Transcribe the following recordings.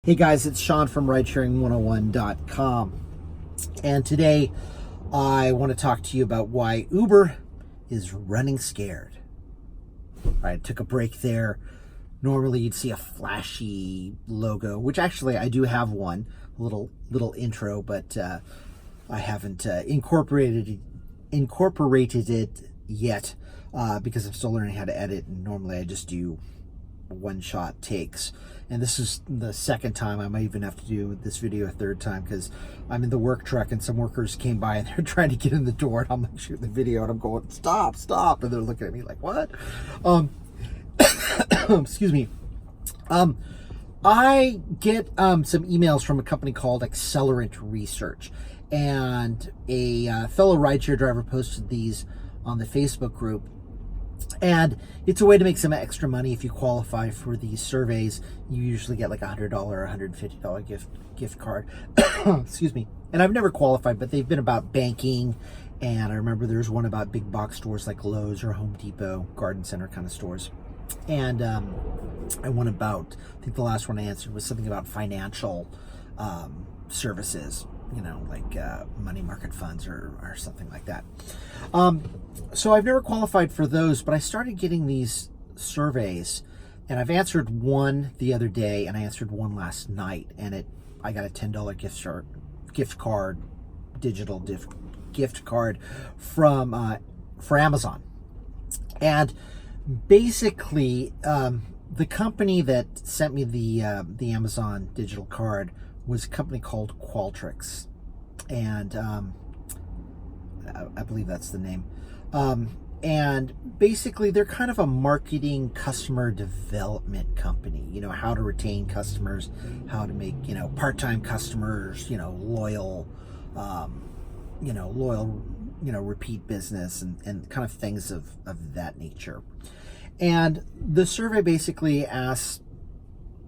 Hey guys, it's Sean from Ridesharing101.com, and today I want to talk to you about why Uber is running scared. I took a break there. Normally you'd see a flashy logo, which actually I do have one, a little intro, but I haven't incorporated it yet because I'm still learning how to edit, and normally I just do one-shot takes, and this is the second time. I might even have to do this video a third time because I'm in the work truck and some workers came by and they're trying to get in the door, and I'm like shooting the video and I'm going stop, and they're looking at me like, what? Excuse me. I get some emails from a company called Accelerant Research, and a fellow rideshare driver posted these on the Facebook group. And it's a way to make some extra money if you qualify for these surveys. You usually get like $100 or $150 gift card. Excuse me. And I've never qualified, but they've been about banking. And I remember there's one about big box stores like Lowe's or Home Depot, garden center kind of stores. And I think the last one I answered was something about financial services, like money market funds or something like that. So I've never qualified for those, but I started getting these surveys, and I've answered one the other day, and I answered one last night, and I got a $10 gift card, digital gift card for Amazon. And basically, the company that sent me the Amazon digital card was a company called Qualtrics, and I believe that's the name. And basically they're kind of a marketing customer development company, how to retain customers, how to make, part-time customers, loyal, repeat business and kind of things of that nature. And the survey basically asks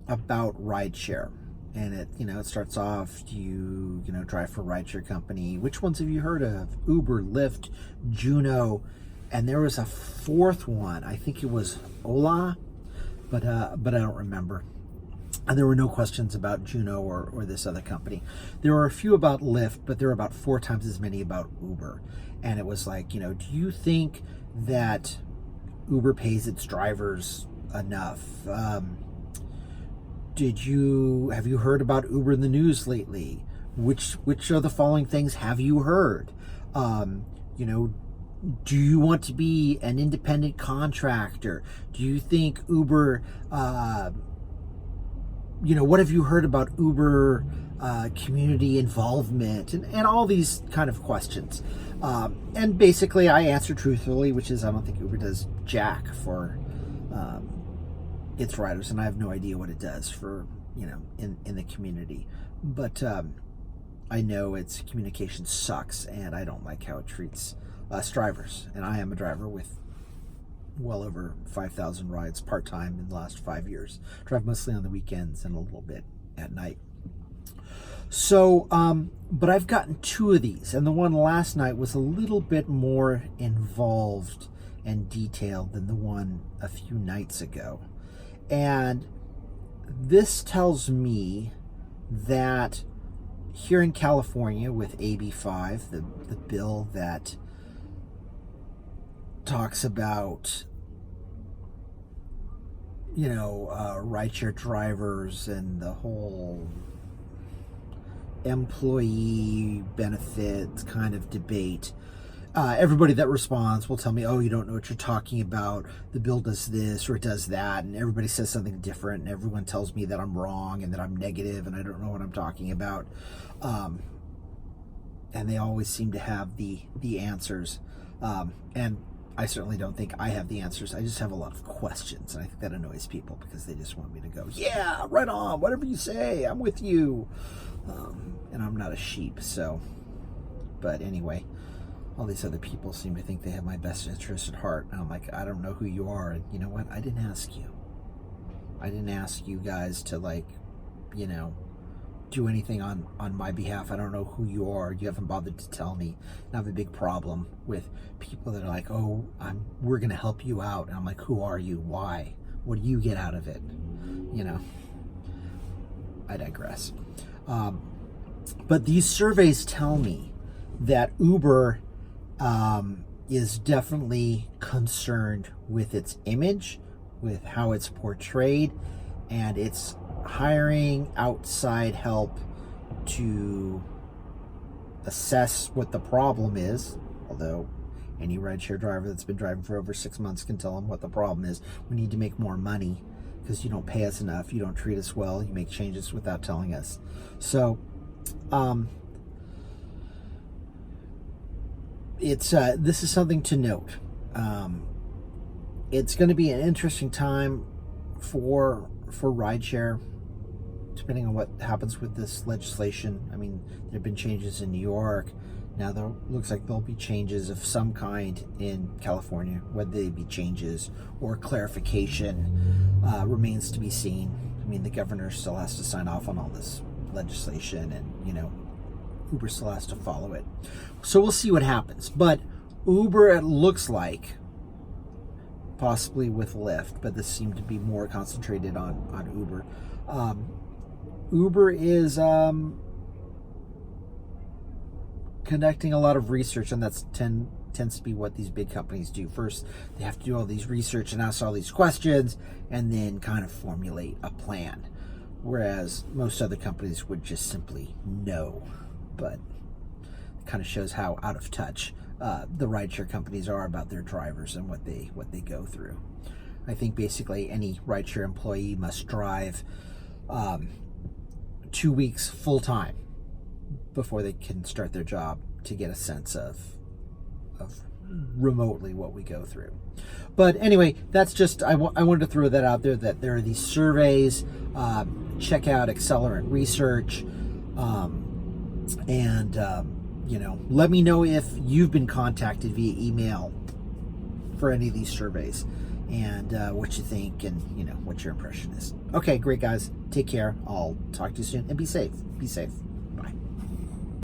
about rideshare. And it starts off, do you drive for a rideshare company? Which ones have you heard of? Uber, Lyft, Juno, and there was a fourth one. I think it was Ola, but I don't remember. And there were no questions about Juno or this other company. There were a few about Lyft, but there were about 4 times as many about Uber. And it was like, do you think that Uber pays its drivers enough? Have you heard about Uber in the news lately? Which of the following things have you heard? Do you want to be an independent contractor? Do you think Uber, what have you heard about Uber community involvement and all these kind of questions? And basically I answer truthfully, which is I don't think Uber does jack for its riders, and I have no idea what it does for in the community, but I know its communication sucks, and I don't like how it treats us drivers. And I am a driver with well over 5,000 rides part-time in the last 5 years. Drive mostly on the weekends and a little bit at night. So but I've gotten 2 of these, and the one last night was a little bit more involved and detailed than the one a few nights ago. And this tells me that here in California with AB 5, the bill that talks about, rideshare drivers and the whole employee benefits kind of debate, everybody that responds will tell me, oh, you don't know what you're talking about. The bill does this or it does that. And everybody says something different. And everyone tells me that I'm wrong and that I'm negative and I don't know what I'm talking about. And they always seem to have the answers. And I certainly don't think I have the answers. I just have a lot of questions. And I think that annoys people because they just want me to go, yeah, right on, whatever you say, I'm with you. And I'm not a sheep, so. But anyway, all these other people seem to think they have my best interest at heart. And I'm like, I don't know who you are. And you know what? I didn't ask you. I didn't ask you guys to do anything on my behalf. I don't know who you are. You haven't bothered to tell me. And I have a big problem with people that are like, oh, we're going to help you out. And I'm like, who are you? Why? What do you get out of it? I digress. But these surveys tell me that Uber is definitely concerned with its image, with how it's portrayed, and it's hiring outside help to assess what the problem is. Although any rideshare driver that's been driving for over 6 months can tell them what the problem is. We need to make more money because you don't pay us enough, you don't treat us well, you make changes without telling us. So this is something to note. It's going to be an interesting time for rideshare, depending on what happens with this legislation. I mean, there have been changes in New York. Now there looks like there'll be changes of some kind in California. Whether they be changes or clarification remains to be seen. I mean, the governor still has to sign off on all this legislation, and Uber still has to follow it. So we'll see what happens. But Uber, it looks like, possibly with Lyft, but this seemed to be more concentrated on Uber. Uber is conducting a lot of research, and that's tends to be what these big companies do. First, they have to do all these research and ask all these questions, and then kind of formulate a plan. Whereas most other companies would just simply know. But it kind of shows how out of touch the rideshare companies are about their drivers and what they go through. I think basically any rideshare employee must drive 2 weeks full time before they can start their job to get a sense of remotely what we go through. But anyway, that's just, I wanted to throw that out there, that there are these surveys. Check out Accelerant Research, and let me know if you've been contacted via email for any of these surveys, and what you think, and what your impression is. Okay, great guys, take care. I'll talk to you soon, and be safe.